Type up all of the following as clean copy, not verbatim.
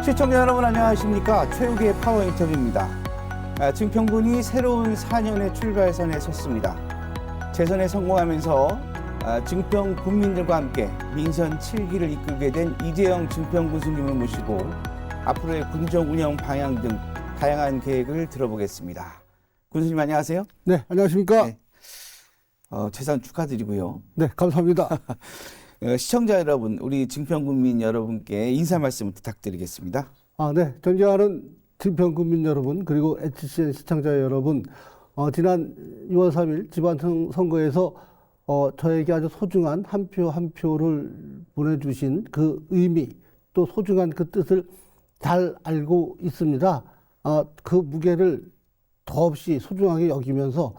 시청자 여러분 안녕하십니까. 최욱의 파워 인터뷰입니다. 증평군이 새로운 4년의 출발선에 섰습니다. 재선에 성공하면서 증평 군민들과 함께 민선 7기를 이끌게 된 이재영 증평 군수님을 모시고 앞으로의 군정 운영 방향 등 다양한 계획을 들어보겠습니다. 군수님 안녕하세요. 네, 안녕하십니까. 네. 재선 축하드리고요. 네, 감사합니다. 시청자 여러분, 우리 증평군민 여러분께 인사 말씀 부탁드리겠습니다. 네, 존경하는 증평군민 여러분, 그리고 HCN 시청자 여러분, 지난 2월 3일 지방선거에서 저에게 아주 소중한 한 표 한 표를 보내주신 그 의미, 또 소중한 그 뜻을 잘 알고 있습니다. 그 무게를 더없이 소중하게 여기면서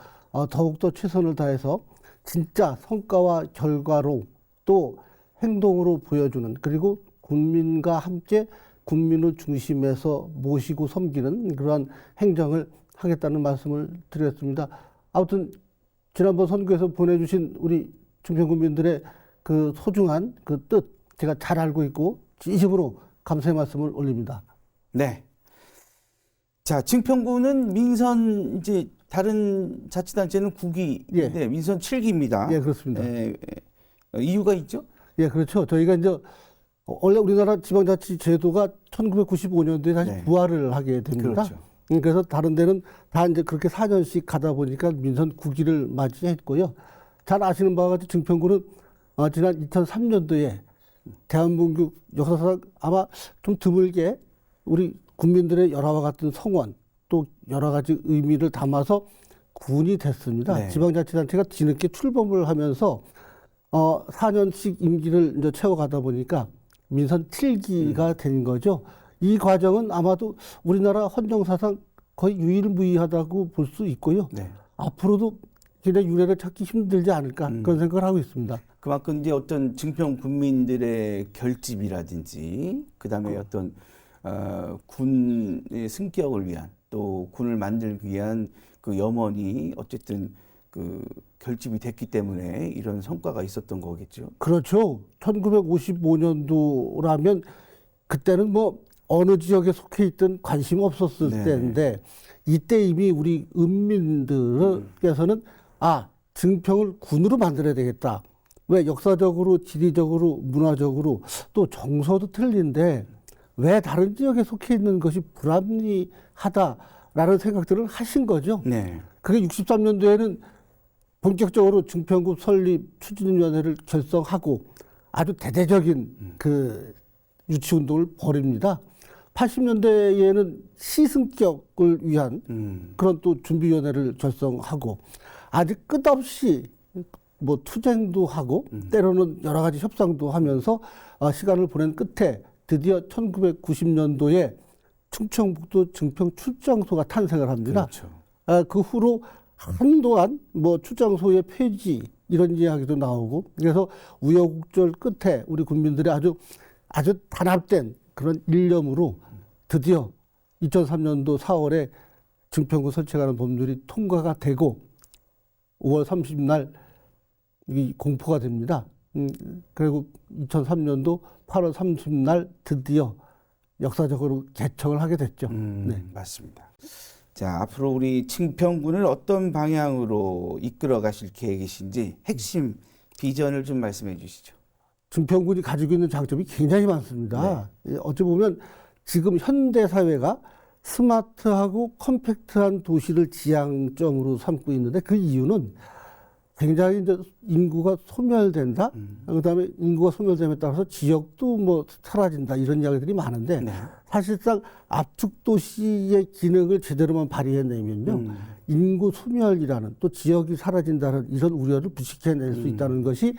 더욱더 최선을 다해서 진짜 성과와 결과로 또 행동으로 보여주는, 그리고 국민과 함께 국민을 중심에서 모시고 섬기는 그러한 행정을 하겠다는 말씀을 드렸습니다. 아무튼 지난번 선거에서 보내주신 우리 증평군민들의 그 소중한 그 뜻 제가 잘 알고 있고 진심으로 감사의 말씀을 올립니다. 네. 자, 증평군은 민선 이제 다른 자치단체는 9기, 예. 네, 민선 7기입니다. 예, 그렇습니다. 이유가 있죠? 예, 그렇죠. 저희가 이제 원래 우리나라 지방자치 제도가 1995년도에 다시 네. 부활을 하게 됩니다. 그렇죠. 그래서 다른 데는 다 이제 그렇게 4년씩 가다 보니까 민선 9기를 맞이했고요. 잘 아시는 바와 같이 증평군은 지난 2003년도에 대한민국 역사상 아마 좀 드물게 우리 국민들의 열화와 같은 성원 또 여러 가지 의미를 담아서 군이 됐습니다. 네. 지방자치단체가 뒤늦게 출범을 하면서 4년씩 임기를 이제 채워가다 보니까 민선 7기가 된 거죠. 이 과정은 아마도 우리나라 헌정사상 거의 유일무이하다고 볼 수 있고요. 네. 앞으로도 굉장히 유례를 찾기 힘들지 않을까 그런 생각을 하고 있습니다. 그만큼 이제 어떤 증평 군민들의 결집이라든지 그다음에 어떤 군의 승격을 위한 또 군을 만들기 위한 그 염원이 어쨌든 그 결집이 됐기 때문에 이런 성과가 있었던 거겠죠. 그렇죠. 1955년도라면 그때는 뭐 어느 지역에 속해 있든 관심 없었을 네. 때인데 이때 이미 우리 은민들께서는 증평을 군으로 만들어야 되겠다. 왜 역사적으로, 지리적으로, 문화적으로 또 정서도 틀린데 왜 다른 지역에 속해 있는 것이 불합리하다라는 생각들을 하신 거죠. 네. 그게 63년도에는 본격적으로 증평군 설립 추진위원회를 결성하고 아주 대대적인 그 유치운동을 벌입니다. 80년대에는 시승격을 위한 그런 또 준비위원회를 결성하고 아직 끝없이 뭐 투쟁도 하고 때로는 여러 가지 협상도 하면서 시간을 보낸 끝에 드디어 1990년도에 충청북도 증평 출장소가 탄생을 합니다. 그렇죠. 그 후로 한동안 뭐 출장소의 폐지 이런 이야기도 나오고 그래서 우여곡절 끝에 우리 국민들의 아주 단합된 그런 일념으로 드디어 2003년도 4월에 증평군 설치하는 법률이 통과가 되고 5월 30일 이 공포가 됩니다. 그리고 2003년도 8월 30일 드디어 역사적으로 개청을 하게 됐죠. 네. 맞습니다. 자, 앞으로 우리 증평군을 어떤 방향으로 이끌어 가실 계획이신지 핵심 비전을 좀 말씀해 주시죠. 증평군이 가지고 있는 장점이 굉장히 많습니다. 네. 어찌 보면 지금 현대 사회가 스마트하고 컴팩트한 도시를 지향점으로 삼고 있는데 그 이유는 굉장히 이제 인구가 소멸된다. 그다음에 인구가 소멸됨에 따라서 지역도 뭐 사라진다 이런 이야기들이 많은데 네. 사실상 압축 도시의 기능을 제대로만 발휘해내면요 인구 소멸이라는 또 지역이 사라진다는 이런 우려를 부식해낼 수 있다는 것이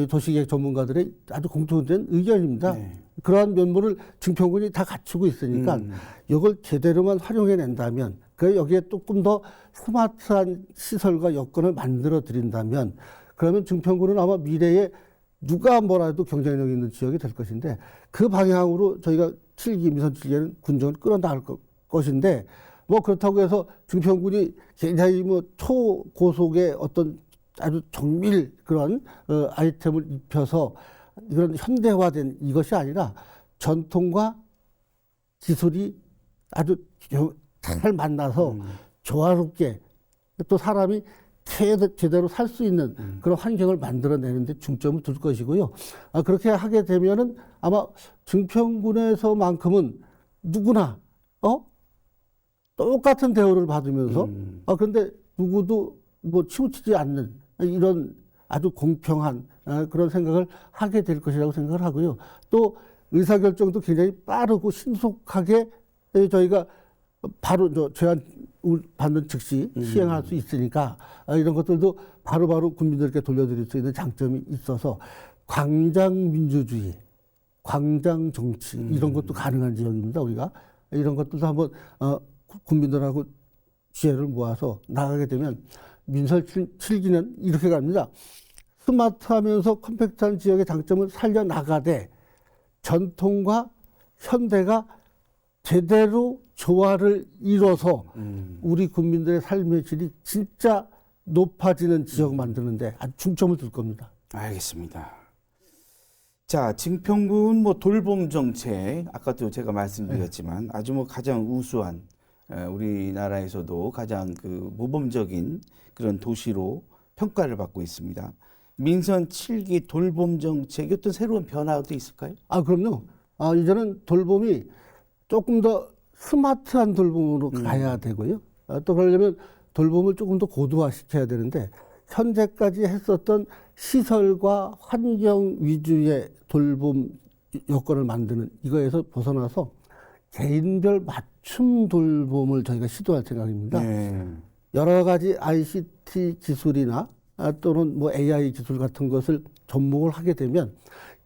도시계획 전문가들의 아주 공통된 의견입니다. 네. 그러한 면모를 증평군이 다 갖추고 있으니까 이걸 제대로만 활용해낸다면 여기에 조금 더 스마트한 시설과 여건을 만들어 드린다면 그러면 증평군은 아마 미래에 누가 뭐라도 경쟁력 있는 지역이 될 것인데 그 방향으로 저희가 7기 민선 7기에는 군정을 끌어나갈 것인데 뭐 그렇다고 해서 증평군이 굉장히 뭐 초고속의 어떤 아주 정밀 그런 아이템을 입혀서 이런 현대화된 이것이 아니라 전통과 기술이 아주 잘 만나서 조화롭게 또 사람이 제대로 살 수 있는 그런 환경을 만들어내는데 중점을 둘 것이고요. 그렇게 하게 되면은 아마 증평군에서만큼은 누구나 똑같은 대우를 받으면서 그런데 누구도 뭐 치우치지 않는 이런 아주 공평한 그런 생각을 하게 될 것이라고 생각을 하고요. 또 의사결정도 굉장히 빠르고 신속하게 저희가 바로 제안 받는 즉시 시행할 수 있으니까 이런 것들도 바로바로 국민들께 돌려드릴 수 있는 장점이 있어서 광장 민주주의, 광장 정치 이런 것도 가능한 지역입니다. 우리가 이런 것들도 한번 국민들하고 지혜를 모아서 나가게 되면 민설 7기는 이렇게 갑니다. 스마트하면서 컴팩트한 지역의 장점을 살려나가되 전통과 현대가 제대로 조화를 이뤄서 우리 국민들의 삶의 질이 진짜 높아지는 지역 만드는데 아주 중점을 둘 겁니다. 알겠습니다. 자, 증평군 뭐 돌봄 정책 아까도 제가 말씀드렸지만 아주 뭐 가장 우수한 우리나라에서도 가장 그 모범적인 그런 도시로 평가를 받고 있습니다. 민선 7기 돌봄 정책이 어떤 새로운 변화도 있을까요? 그럼요. 이제는 돌봄이 조금 더 스마트한 돌봄으로 가야 되고요. 또 그러려면 돌봄을 조금 더 고도화시켜야 되는데 현재까지 했었던 시설과 환경 위주의 돌봄 여건을 만드는 이거에서 벗어나서 개인별 맞춤 돌봄을 저희가 시도할 생각입니다. 네. 여러 가지 ICT 기술이나 또는 뭐 AI 기술 같은 것을 접목을 하게 되면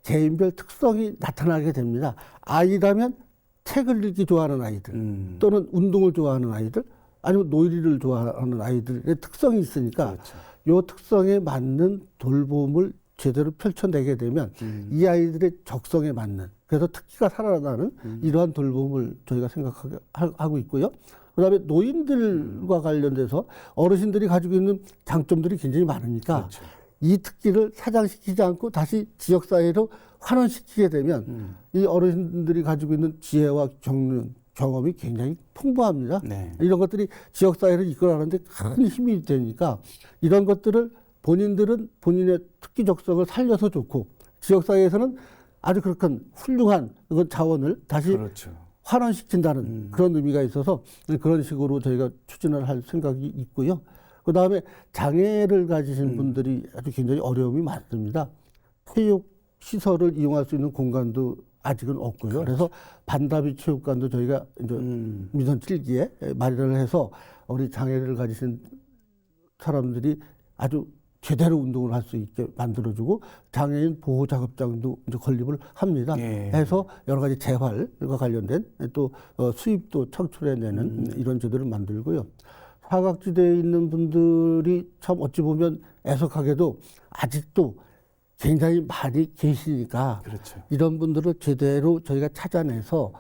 개인별 특성이 나타나게 됩니다. 아이라면 책을 읽기 좋아하는 아이들 또는 운동을 좋아하는 아이들 아니면 놀이를 좋아하는 아이들의 특성이 있으니까 그렇죠. 이 특성에 맞는 돌봄을 제대로 펼쳐내게 되면 이 아이들의 적성에 맞는 그래서 특기가 살아나는 이러한 돌봄을 저희가 생각하고 있고요. 그다음에 노인들과 관련돼서 어르신들이 가지고 있는 장점들이 굉장히 많으니까 그렇죠. 이 특기를 사장시키지 않고 다시 지역사회로 환원시키게 되면 이 어르신들이 가지고 있는 지혜와 경험이 굉장히 풍부합니다. 네. 이런 것들이 지역사회를 이끌어가는데 큰 힘이 되니까 이런 것들을 본인들은 본인의 특기 적성을 살려서 좋고 지역사회에서는 아주 그렇게 훌륭한 그런 자원을 다시 그렇죠. 환원시킨다는 그런 의미가 있어서 그런 식으로 저희가 추진을 할 생각이 있고요. 그다음에 장애를 가지신 분들이 아주 굉장히 어려움이 많습니다. 체육 시설을 이용할 수 있는 공간도 아직은 없고요. 그렇죠. 그래서 반다비 체육관도 저희가 이제 민선 7기에 마련을 해서 우리 장애를 가지신 사람들이 아주 제대로 운동을 할 수 있게 만들어주고 장애인 보호 작업장도 이제 건립을 합니다. 예. 해서 여러 가지 재활과 관련된 또 수입도 창출해내는 이런 제도를 만들고요. 사각지대에 있는 분들이 참 어찌 보면 애석하게도 아직도 굉장히 많이 계시니까 그렇죠. 이런 분들을 제대로 저희가 찾아내서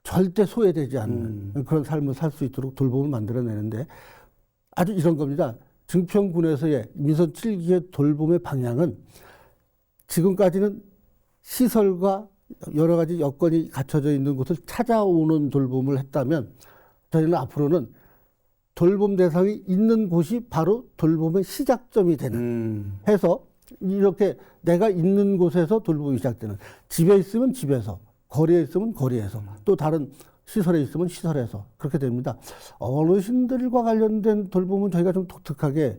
절대 소외되지 않는 그런 삶을 살 수 있도록 돌봄을 만들어내는데 아주 이런 겁니다. 증평군에서의 민선 7기의 돌봄의 방향은 지금까지는 시설과 여러 가지 여건이 갖춰져 있는 곳을 찾아오는 돌봄을 했다면 저희는 앞으로는 돌봄 대상이 있는 곳이 바로 돌봄의 시작점이 되는 해서 이렇게 내가 있는 곳에서 돌봄이 시작되는 집에 있으면 집에서 거리에 있으면 거리에서 또 다른 시설에 있으면 시설에서 그렇게 됩니다. 어르신들과 관련된 돌봄은 저희가 좀 독특하게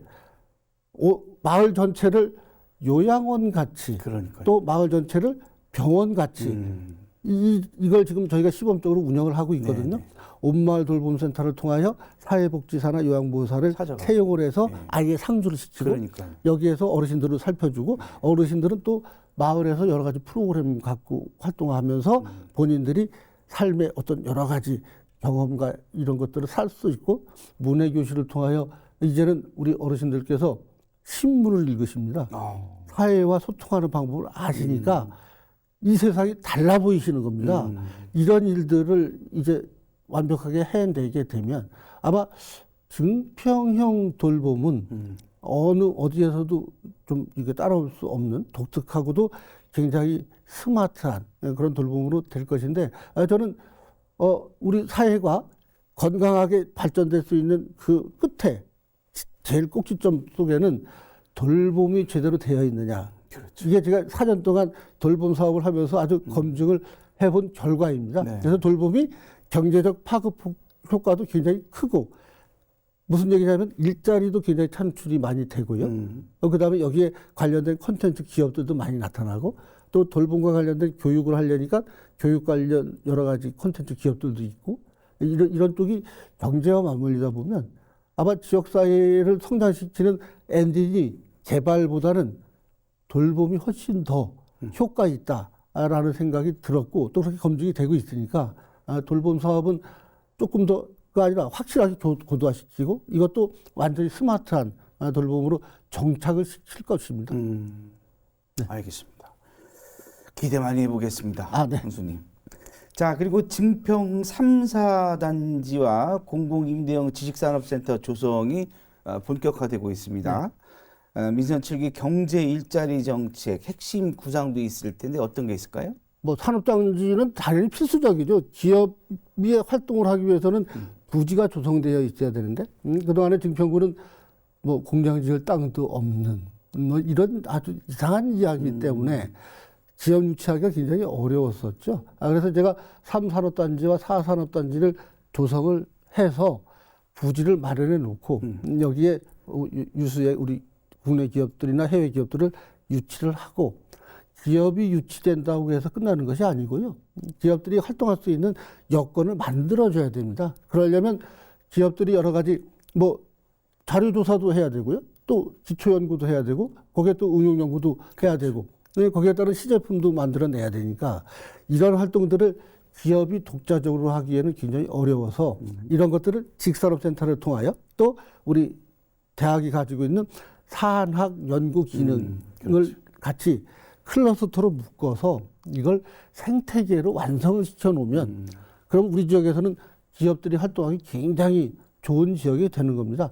마을 전체를 요양원 같이 그러니까요. 또 마을 전체를 병원 같이 이걸 지금 저희가 시범적으로 운영을 하고 있거든요. 네네. 온마을 돌봄센터를 통하여 사회복지사나 요양보호사를 찾아가고. 채용을 해서 네. 아예 상주를 시키고 그러니까요. 여기에서 어르신들을 살펴주고 어르신들은 또 마을에서 여러 가지 프로그램 갖고 활동하면서 본인들이 삶의 어떤 여러 가지 경험과 이런 것들을 살 수 있고 문해교실을 통하여 이제는 우리 어르신들께서 신문을 읽으십니다. 사회와 소통하는 방법을 아시니까 이 세상이 달라 보이시는 겁니다. 이런 일들을 이제 완벽하게 해내게 되면 아마 증평형 돌봄은 어디에서도 좀 이게 따라올 수 없는 독특하고도 굉장히 스마트한 그런 돌봄으로 될 것인데 저는 우리 사회가 건강하게 발전될 수 있는 그 끝에 제일 꼭지점 속에는 돌봄이 제대로 되어 있느냐. 그렇죠. 이게 제가 4년 동안 돌봄 사업을 하면서 아주 검증을 해본 결과입니다. 네. 그래서 돌봄이 경제적 파급 효과도 굉장히 크고, 무슨 얘기냐면 일자리도 굉장히 창출이 많이 되고요. 그다음에 여기에 관련된 콘텐츠 기업들도 많이 나타나고, 또 돌봄과 관련된 교육을 하려니까 교육 관련 여러 가지 콘텐츠 기업들도 있고, 이런 쪽이 경제와 맞물리다 보면 아마 지역사회를 성장시키는 엔진이 개발보다는 돌봄이 훨씬 더 효과 있다라는 생각이 들었고, 또 그렇게 검증이 되고 있으니까 돌봄 사업은 조금 더가 아니라 확실하게 고도화시키고, 이것도 완전히 스마트한 돌봄으로 정착을 시킬 것입니다. 알겠습니다. 기대 많이 해보겠습니다. 네. 형수님. 자, 그리고 증평 3, 4단지와 공공임대형 지식산업센터 조성이 본격화되고 있습니다. 민선 7기 경제 일자리 정책 핵심 구상도 있을 텐데 어떤 게 있을까요? 뭐 산업단지는 당연히 필수적이죠. 기업이 활동을 하기 위해서는 부지가 조성되어 있어야 되는데, 그동안에 증평구는 뭐 공장 지을 땅도 없는 뭐 이런 아주 이상한 이야기 때문에 지역 유치하기가 굉장히 어려웠었죠. 그래서 제가 3산업단지와 4산업단지를 조성을 해서 부지를 마련해 놓고 여기에 유수의 우리 국내 기업들이나 해외 기업들을 유치를 하고, 기업이 유치된다고 해서 끝나는 것이 아니고요. 기업들이 활동할 수 있는 여건을 만들어줘야 됩니다. 그러려면 기업들이 여러 가지 뭐 자료조사도 해야 되고요. 또 기초연구도 해야 되고, 거기에 또 응용연구도 해야 되고, 거기에 따른 시제품도 만들어내야 되니까 이런 활동들을 기업이 독자적으로 하기에는 굉장히 어려워서 이런 것들을 직산업센터를 통하여, 또 우리 대학이 가지고 있는 산학 연구 기능을 같이 클러스터로 묶어서 이걸 생태계로 완성을 시켜 놓으면 그럼 우리 지역에서는 기업들이 활동하기 굉장히 좋은 지역이 되는 겁니다.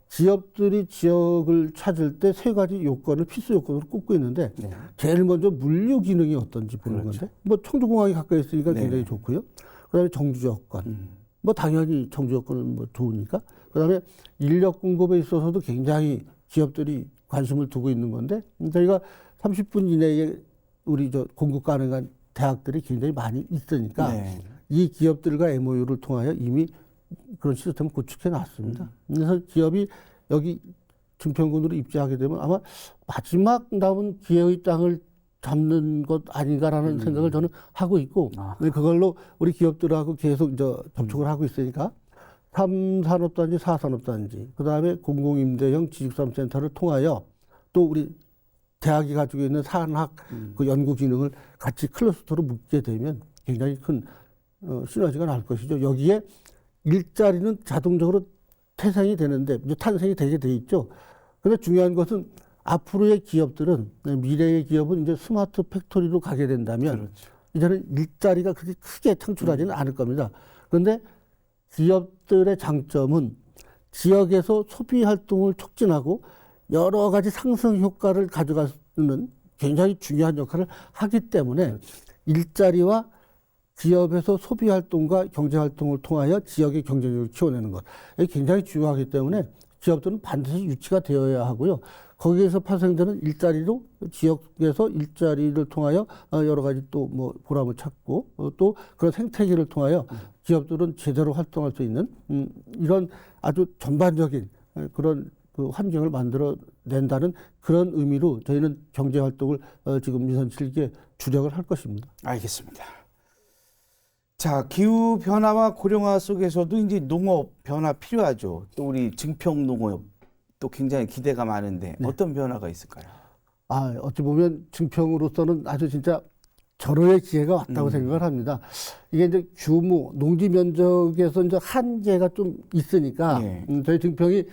기업들이 지역을 찾을 때 세 가지 요건을 필수 요건으로 꼽고 있는데, 제일 먼저 물류 기능이 어떤지 보는 건데, 뭐 청주공항이 가까이 있으니까 굉장히 좋고요. 그다음에 정주 여건, 뭐 당연히 정주 여건은 뭐 좋으니까. 그다음에 인력 공급에 있어서도 굉장히 기업들이 관심을 두고 있는 건데, 저희가 30분 이내에 우리 공급 가능한 대학들이 굉장히 많이 있으니까 이 기업들과 MOU를 통하여 이미 그런 시스템을 구축해 놨습니다. 그래서 기업이 여기 증평군으로 입지하게 되면 아마 마지막 남은 기회의 땅을 잡는 것 아닌가라는 생각을 저는 하고 있고, 그걸로 우리 기업들하고 계속 접촉을 하고 있으니까 3산업단지, 4산업단지, 그 다음에 공공임대형 지식산업센터를 통하여 또 우리 대학이 가지고 있는 산학 그 연구 기능을 같이 클러스터로 묶게 되면 굉장히 큰 시너지가 날 것이죠. 여기에 일자리는 자동적으로 태생이 되는데, 이제 탄생이 되게 돼 있죠. 그런데 중요한 것은 앞으로의 기업들은, 미래의 기업은 이제 스마트 팩토리로 가게 된다면 이제는 일자리가 그렇게 크게 창출하지는 않을 겁니다. 그런데 기업들의 장점은 지역에서 소비 활동을 촉진하고 여러 가지 상승 효과를 가져가는 굉장히 중요한 역할을 하기 때문에 일자리와 기업에서 소비 활동과 경제 활동을 통하여 지역의 경쟁력을 키워내는 것, 이게 굉장히 중요하기 때문에 기업들은 반드시 유치가 되어야 하고요. 거기에서 파생되는 일자리로 지역에서 일자리를 통하여 여러 가지 또 뭐 보람을 찾고, 또 그런 생태계를 통하여 기업들은 제대로 활동할 수 있는 이런 아주 전반적인 그런 그 환경을 만들어 낸다는 그런 의미로 저희는 경제 활동을 지금 민선 7기에 주력을 할 것입니다. 알겠습니다. 자, 기후 변화와 고령화 속에서도 이제 농업 변화 필요하죠. 또 우리 증평 농업 또 굉장히 기대가 많은데 어떤 변화가 있을까요? 어찌 보면 증평으로서는 아주 진짜 절호의 기회가 왔다고 생각을 합니다. 이게 이제 규모, 농지 면적에서 이제 한계가 좀 있으니까 저희 증평이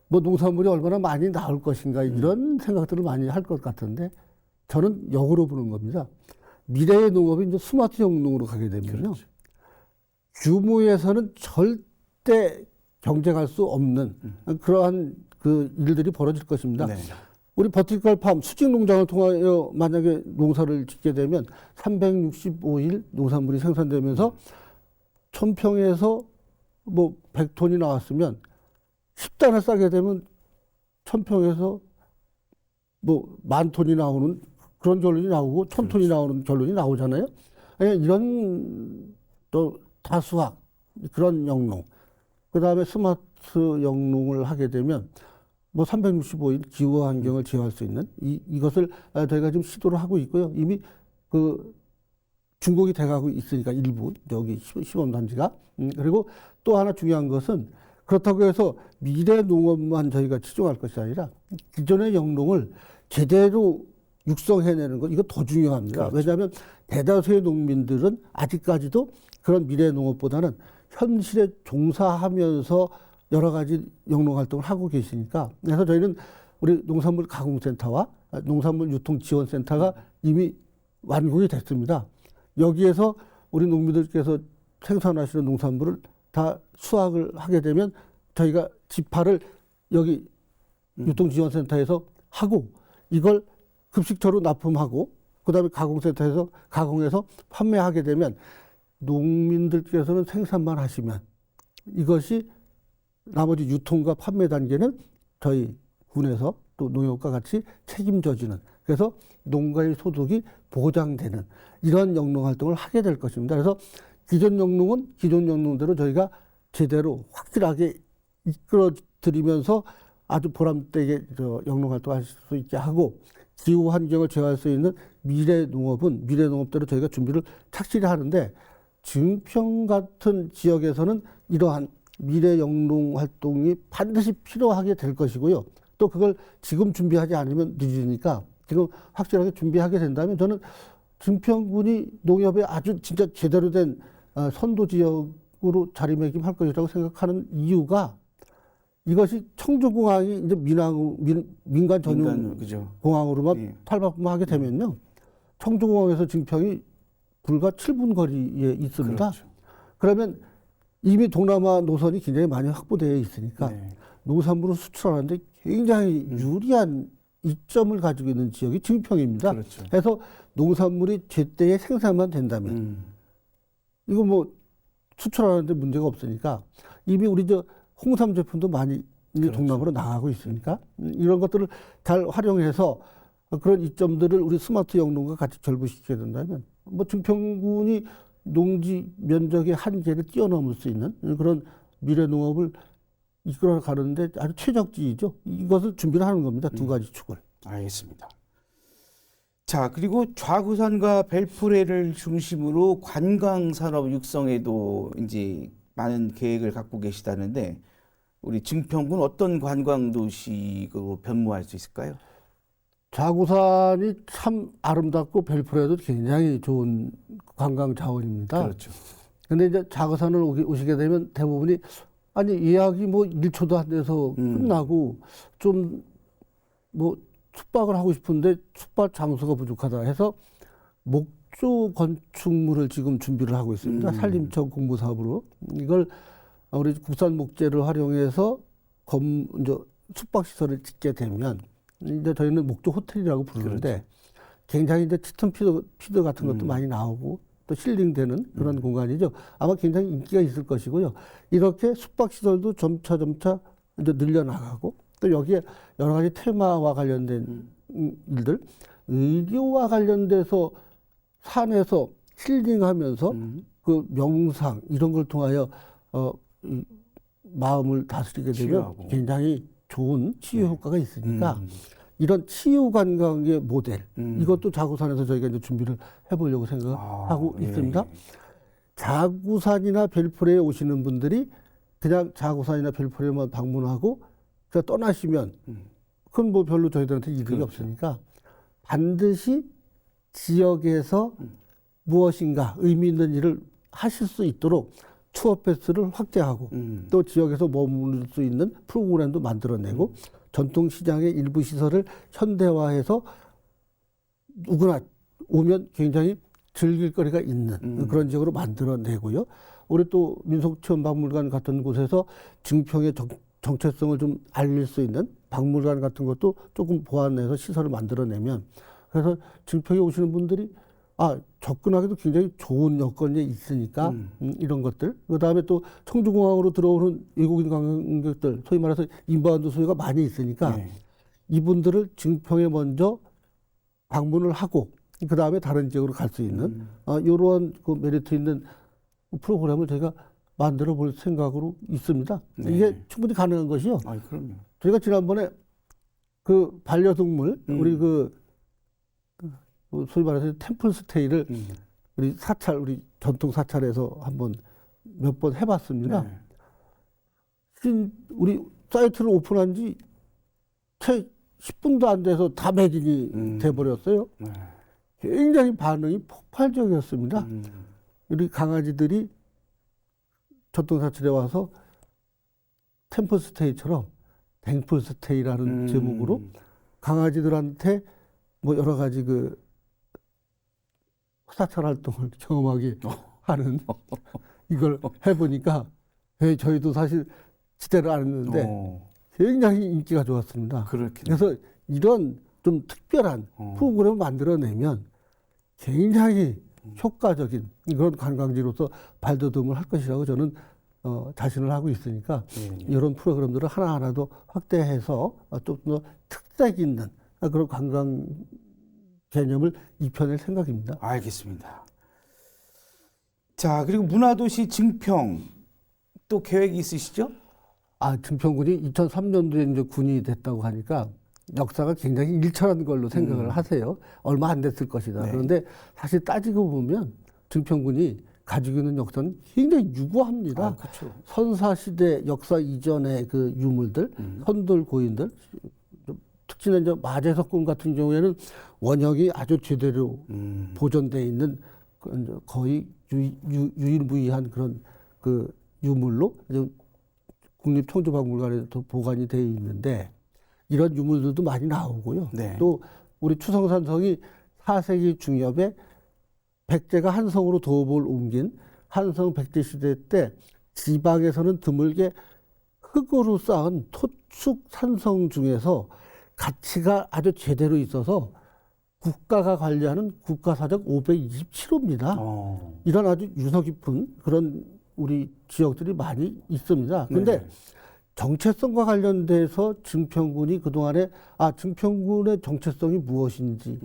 뭐 농산물이 얼마나 많이 나올 것인가 이런 생각들을 많이 할 것 같은데, 저는 역으로 보는 겁니다. 미래의 농업이 이제 스마트형 농으로 가게 되면요. 규모에서는 절대 경쟁할 수 없는 그러한 그 일들이 벌어질 것입니다. 우리 버티컬 팜 수직 농장을 통하여 만약에 농사를 짓게 되면 365일 농산물이 생산되면서 천평에서 뭐 100톤이 나왔으면 10단을 싸게 되면 천평에서 뭐 10,000톤이 나오는 그런 결론이 나오고 1,000톤이 나오는 결론이 나오잖아요. 이런 또 다수학 그런 영농, 그 다음에 스마트 영농을 하게 되면 뭐 365일 기후 환경을 제어할 수 있는 이것을 저희가 지금 시도를 하고 있고요. 이미 그 준공이 돼가고 있으니까 일부 여기 시범 단지가 그리고 또 하나 중요한 것은 그렇다고 해서 미래 농업만 저희가 치중할 것이 아니라 기존의 영농을 제대로 육성해내는 것 이거 더 중요합니다. 그렇죠. 왜냐하면 대다수의 농민들은 아직까지도 그런 미래 농업보다는 현실에 종사하면서 여러 가지 영농 활동을 하고 계시니까 그래서 저희는 우리 농산물 가공센터와 농산물 유통지원센터가 이미 완공이 됐습니다. 여기에서 우리 농민들께서 생산하시는 농산물을 다 수확을 하게 되면 저희가 지파를 여기 유통지원센터에서 하고 이걸 급식처로 납품하고 그다음에 가공센터에서 가공해서 판매하게 되면 농민들께서는 생산만 하시면 이것이 나머지 유통과 판매 단계는 저희 군에서 또 농협과 같이 책임져지는 그래서 농가의 소득이 보장되는 이런 영농 활동을 하게 될 것입니다. 그래서 기존 영농은 기존 영농대로 저희가 제대로 확실하게 이끌어 드리면서 아주 보람되게 영농 활동할 수 있게 하고 기후 환경을 제어할 수 있는 미래 농업은 미래 농업대로 저희가 준비를 착실히 하는데 증평 같은 지역에서는 이러한 미래 영농 활동이 반드시 필요하게 될 것이고요. 또 그걸 지금 준비하지 않으면 늦으니까 지금 확실하게 준비하게 된다면 저는 증평군이 농협에 아주 진짜 제대로 된 선도 지역으로 자리매김할 것이라고 생각하는 이유가 이것이 청주공항이 이제 민간 전용 그죠. 공항으로만 예. 탈바꿈하게 되면요. 청주공항에서 증평이 불과 7분 거리에 있습니다. 그렇죠. 그러면 이미 동남아 노선이 굉장히 많이 확보되어 있으니까 네. 농산물을 수출하는데 굉장히 유리한 이점을 가지고 있는 지역이 증평입니다. 그렇죠. 그래서 농산물이 제때에 생산만 된다면 이거 뭐 수출하는데 문제가 없으니까 이미 우리 저 홍삼 제품도 많이 이제 그렇죠. 동남아로 나가고 있으니까 이런 것들을 잘 활용해서 그런 이점들을 우리 스마트 영농과 같이 결부시키게 된다면 뭐 증평군이 농지 면적의 한계를 뛰어넘을 수 있는 그런 미래 농업을 이끌어 가는데 아주 최적지이죠. 이것을 준비를 하는 겁니다. 두 가지 축을. 알겠습니다. 자, 그리고 좌구산과 벨프레를 중심으로 관광 산업 육성에도 이제 많은 계획을 갖고 계시다는데 우리 증평군 어떤 관광 도시로 변모할 수 있을까요? 좌구산이 참 아름답고 벨프레도 굉장히 좋은 관광 자원입니다. 그렇죠. 근데 이제 좌구산을 오시게 되면 대부분이 아니 예약이 뭐 1초도 안 돼서 끝나고 좀 뭐 숙박을 하고 싶은데 숙박 장소가 부족하다 해서 목조 건축물을 지금 준비를 하고 있습니다. 산림청 공모 사업으로 이걸 우리 국산 목재를 활용해서 이제 숙박 시설을 짓게 되면 이제 저희는 목조 호텔이라고 부르는데 그렇죠. 굉장히 이제 치튼 피드 같은 것도 많이 나오고 또 힐링되는 그런 공간이죠. 아마 굉장히 인기가 있을 것이고요. 이렇게 숙박 시설도 점차 이제 늘려나가고 또 여기에 여러 가지 테마와 관련된 일들, 의료와 관련돼서 산에서 힐링하면서 그 명상 이런 걸 통하여 이 마음을 다스리게 되면 치유하고. 굉장히 좋은 치유 효과가 있으니까 이런 치유 관광의 모델 이것도 자구산에서 저희가 이제 준비를 해보려고 생각하고 있습니다. 자구산이나 벨프레에 오시는 분들이 그냥 자구산이나 벨프레만 방문하고 그냥 떠나시면 그건 뭐 별로 저희들한테 이득이 그렇죠. 없으니까 반드시 지역에서 무엇인가 의미 있는 일을 하실 수 있도록 투어 패스를 확대하고 또 지역에서 머무를 수 있는 프로그램도 만들어내고 전통시장의 일부 시설을 현대화해서 누구나 오면 굉장히 즐길 거리가 있는 그런 지역으로 만들어내고요. 우리 또 민속체험박물관 같은 곳에서 증평의 정체성을 좀 알릴 수 있는 박물관 같은 것도 조금 보완해서 시설을 만들어내면 그래서 증평에 오시는 분들이 접근하기도 굉장히 좋은 여건이 있으니까 이런 것들. 그다음에 또 청주공항으로 들어오는 외국인 관광객들, 소위 말해서 인바운드 수요가 많이 있으니까 네. 이분들을 증평에 먼저 방문을 하고 그다음에 다른 지역으로 갈 수 있는 이러한 그 메리트 있는 프로그램을 저희가 만들어 볼 생각으로 있습니다. 네. 이게 충분히 가능한 것이요. 아, 그럼요. 저희가 지난번에 그 반려동물 우리 그 소위 말해서 템플 스테이를 우리 사찰 우리 전통 사찰에서 한번 몇 번 해봤습니다. 네. 우리 사이트를 오픈한 지 채 10분도 안 돼서 다 매진이 돼버렸어요. 네. 굉장히 반응이 폭발적이었습니다. 우리 강아지들이 전통 사찰에 와서 템플 스테이처럼 댕플 스테이라는 제목으로 강아지들한테 뭐 여러 가지 그 사찰 활동을 경험하게 하는 이걸 해보니까 저희도 사실 기대를 안 했는데 굉장히 인기가 좋았습니다. 그렇겠네요. 그래서 이런 좀 특별한 프로그램을 만들어내면 굉장히 효과적인 그런 관광지로서 발돋움을 할 것이라고 저는 자신을 하고 있으니까 이런 프로그램들을 하나하나 더 확대해서 좀 더 특색 있는 그런 관광 개념을 입혀낼 생각입니다. 알겠습니다. 자, 그리고 문화도시 증평 또 계획이 있으시죠? 증평군이 2003년도에 이제 군이 됐다고 하니까 역사가 굉장히 일천한 걸로 생각을 하세요. 얼마 안 됐을 것이다. 네. 그런데 사실 따지고 보면 증평군이 가지고 있는 역사는 굉장히 유구합니다. 그렇죠. 선사시대 역사 이전의 그 유물들, 선돌 고인들, 특히나 이제 마제석궁 같은 경우에는 원형이 아주 제대로 보존되어 있는 거의 유일무이한 그런 그 유물로 국립청주박물관에도 보관이 되어 있는데 이런 유물들도 많이 나오고요. 네. 또 우리 추성산성이 4세기 중엽에 백제가 한성으로 도읍을 옮긴 한성 백제 시대 때 지방에서는 드물게 흙으로 쌓은 토축 산성 중에서 가치가 아주 제대로 있어서 국가가 관리하는 국가사적 527호입니다. 이런 아주 유서 깊은 그런 우리 지역들이 많이 있습니다. 그런데 네. 정체성과 관련돼서 증평군이 그동안에 증평군의 정체성이 무엇인지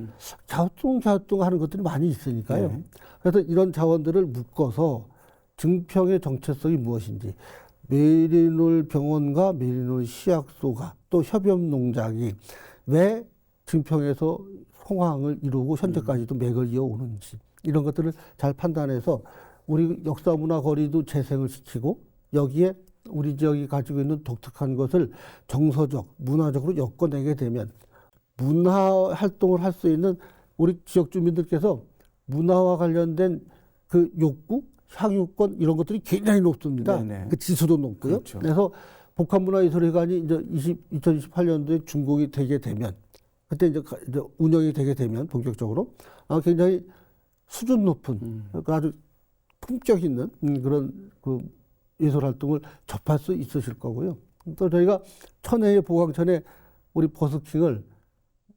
갸우뚱하는 것들이 많이 있으니까요. 네. 그래서 이런 자원들을 묶어서 증평의 정체성이 무엇인지 메리놀 병원과 메리놀 시약소가 또 협염농장이 왜 증평에서 성황을 이루고 현재까지도 맥을 이어오는지 이런 것들을 잘 판단해서 우리 역사문화 거리도 재생을 시키고 여기에 우리 지역이 가지고 있는 독특한 것을 정서적, 문화적으로 엮어내게 되면 문화 활동을 할 수 있는 우리 지역 주민들께서 문화와 관련된 그 욕구, 향유권 이런 것들이 굉장히 높습니다. 네네. 그 지수도 높고요. 그렇죠. 그래서 복합문화예술회관이 이제 2028년도에 준공이 되게 되면 그때 이제 운영이 되게 되면 본격적으로 굉장히 수준 높은 아주 품격 있는 그런 그 예술 활동을 접할 수 있으실 거고요. 또 저희가 천혜의 보강천에 우리 버스킹을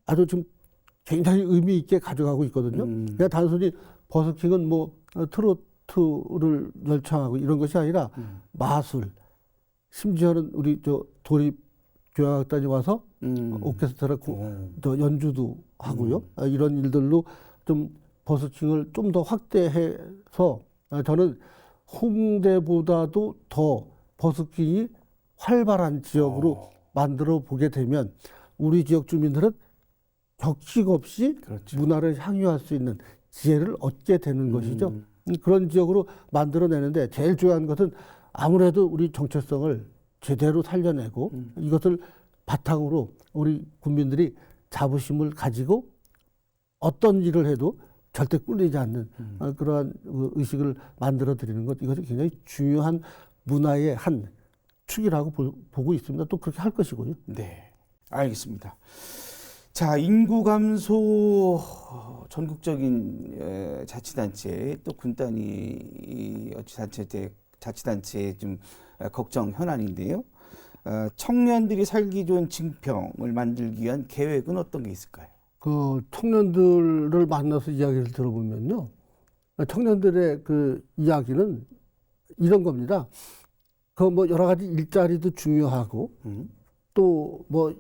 아주 좀 굉장히 의미 있게 가져가고 있거든요. 그냥 단순히 버스킹은 뭐 트로트를 열창하고 이런 것이 아니라 마술, 심지어는 우리 도립 교향악단이 와서 오케스트라 또 연주도 하고요. 이런 일들로 좀 버스킹을 좀 더 확대해서 저는 홍대보다도 더 버스킹이 활발한 지역으로 만들어 보게 되면 우리 지역 주민들은 격식 없이 그렇죠. 문화를 향유할 수 있는 기회를 얻게 되는 것이죠. 그런 지역으로 만들어내는데 제일 중요한 것은 아무래도 우리 정체성을 제대로 살려내고 이것을 바탕으로 우리 국민들이 자부심을 가지고 어떤 일을 해도 절대 꿀리지 않는 그러한 의식을 만들어 드리는 것 이것이 굉장히 중요한 문화의 한 축이라고 보고 있습니다. 또 그렇게 할 것이고요. 네, 알겠습니다. 자, 인구 감소 전국적인 자치단체 또 군단위 자치단체의 좀 걱정 현안인데요. 청년들이 살기 좋은 증평을 만들기 위한 계획은 어떤 게 있을까요? 그 청년들을 만나서 이야기를 들어보면요. 청년들의 그 이야기는 이런 겁니다. 그 뭐 여러 가지 일자리도 중요하고 또 뭐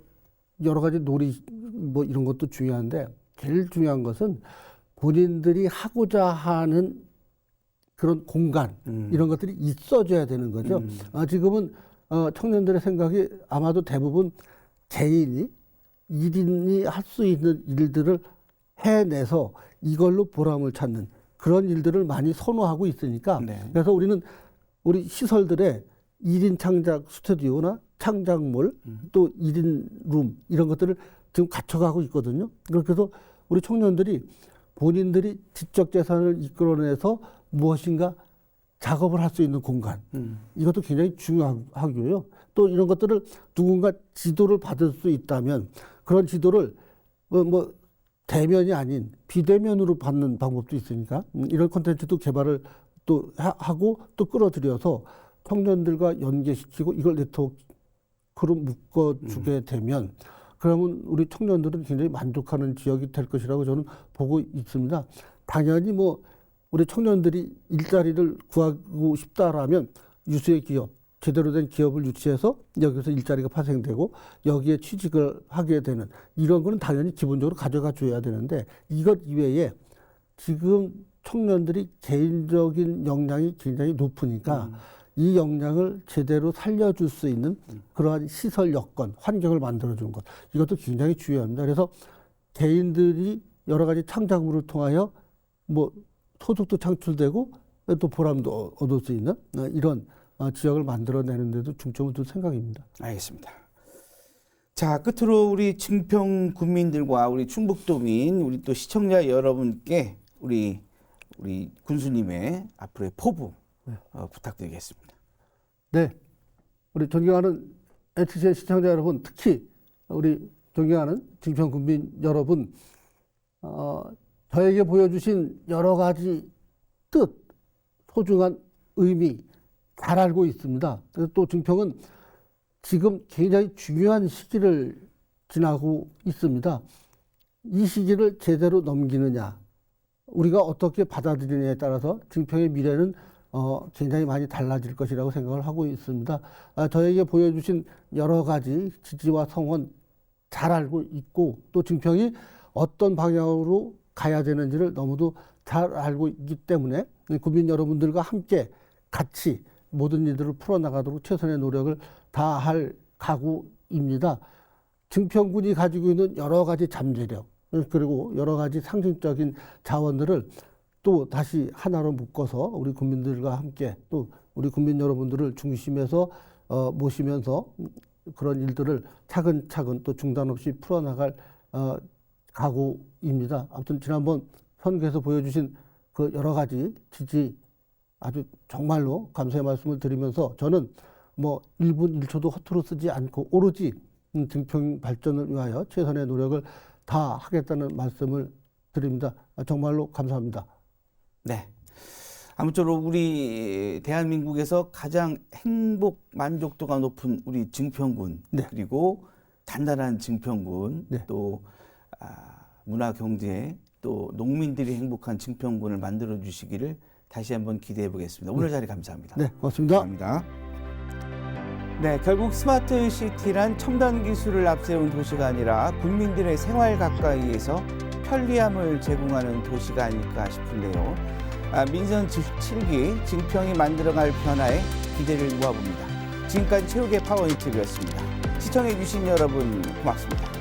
여러 가지 놀이 뭐 이런 것도 중요한데 제일 중요한 것은 본인들이 하고자 하는 그런 공간 이런 것들이 있어줘야 되는 거죠. 지금은 청년들의 생각이 아마도 대부분 개인이 1인이 할 수 있는 일들을 해내서 이걸로 보람을 찾는 그런 일들을 많이 선호하고 있으니까 네. 그래서 우리는 우리 시설들에 1인 창작 스튜디오나 창작몰 또 1인 룸 이런 것들을 지금 갖춰가고 있거든요. 그래서 우리 청년들이 본인들이 지적 재산을 이끌어내서 무엇인가 작업을 할 수 있는 공간 이것도 굉장히 중요하고요. 또 이런 것들을 누군가 지도를 받을 수 있다면 그런 지도를 뭐 대면이 아닌 비대면으로 받는 방법도 있으니까 이런 콘텐츠도 개발을 또 하고 또 끌어들여서 청년들과 연계시키고 이걸 네트워크로 묶어주게 되면 그러면 우리 청년들은 굉장히 만족하는 지역이 될 것이라고 저는 보고 있습니다. 당연히 뭐 우리 청년들이 일자리를 구하고 싶다라면 유수의 기업, 제대로 된 기업을 유치해서 여기서 일자리가 파생되고 여기에 취직을 하게 되는 이런 거는 당연히 기본적으로 가져가 줘야 되는데 이것 이외에 지금 청년들이 개인적인 역량이 굉장히 높으니까 이 역량을 제대로 살려줄 수 있는 그러한 시설 여건, 환경을 만들어주는 것 이것도 굉장히 중요합니다. 그래서 개인들이 여러 가지 창작물을 통하여 뭐 소득도 창출되고 또 보람도 얻을 수 있는 이런 지역을 만들어내는 데도 중점을 둘 생각입니다. 알겠습니다. 자, 끝으로 우리 증평 군민들과 우리 충북도민, 우리 또 시청자 여러분께 우리 군수님의 앞으로의 포부 부탁드리겠습니다. 네, 우리 존경하는 HCN 시청자 여러분, 특히 우리 존경하는 증평 군민 여러분, 저에게 보여주신 여러 가지 뜻, 소중한 의미 잘 알고 있습니다. 그래서 또 증평은 지금 굉장히 중요한 시기를 지나고 있습니다. 이 시기를 제대로 넘기느냐, 우리가 어떻게 받아들이느냐에 따라서 증평의 미래는 굉장히 많이 달라질 것이라고 생각을 하고 있습니다. 저에게 보여주신 여러 가지 지지와 성원 잘 알고 있고 또 증평이 어떤 방향으로 가야 되는지를 너무도 잘 알고 있기 때문에 국민 여러분들과 함께 같이 모든 일들을 풀어나가도록 최선의 노력을 다할 각오입니다. 증평군이 가지고 있는 여러 가지 잠재력 그리고 여러 가지 상징적인 자원들을 또 다시 하나로 묶어서 우리 국민들과 함께 또 우리 국민 여러분들을 중심에서 모시면서 그런 일들을 차근차근 또 중단 없이 풀어나갈 각오입니다. 아무튼 지난번 선거에서 보여주신 그 여러 가지 지지 아주 정말로 감사의 말씀을 드리면서 저는 뭐 1분 1초도 허투루 쓰지 않고 오로지 증평 발전을 위하여 최선의 노력을 다 하겠다는 말씀을 드립니다. 정말로 감사합니다. 네. 아무쪼록 우리 대한민국에서 가장 행복 만족도가 높은 우리 증평군 네. 그리고 단단한 증평군 네. 또 문화 경제 또 농민들이 행복한 증평군을 만들어 주시기를 다시 한번 기대해 보겠습니다. 오늘 자리 감사합니다. 네, 고맙습니다. 감사합니다. 네, 결국 스마트 시티란 첨단 기술을 앞세운 도시가 아니라 국민들의 생활 가까이에서 편리함을 제공하는 도시가 아닐까 싶은데요. 민선 7기 증평이 만들어갈 변화에 기대를 모아봅니다. 지금까지 최욱의 파워 인터뷰였습니다. 시청해 주신 여러분 고맙습니다.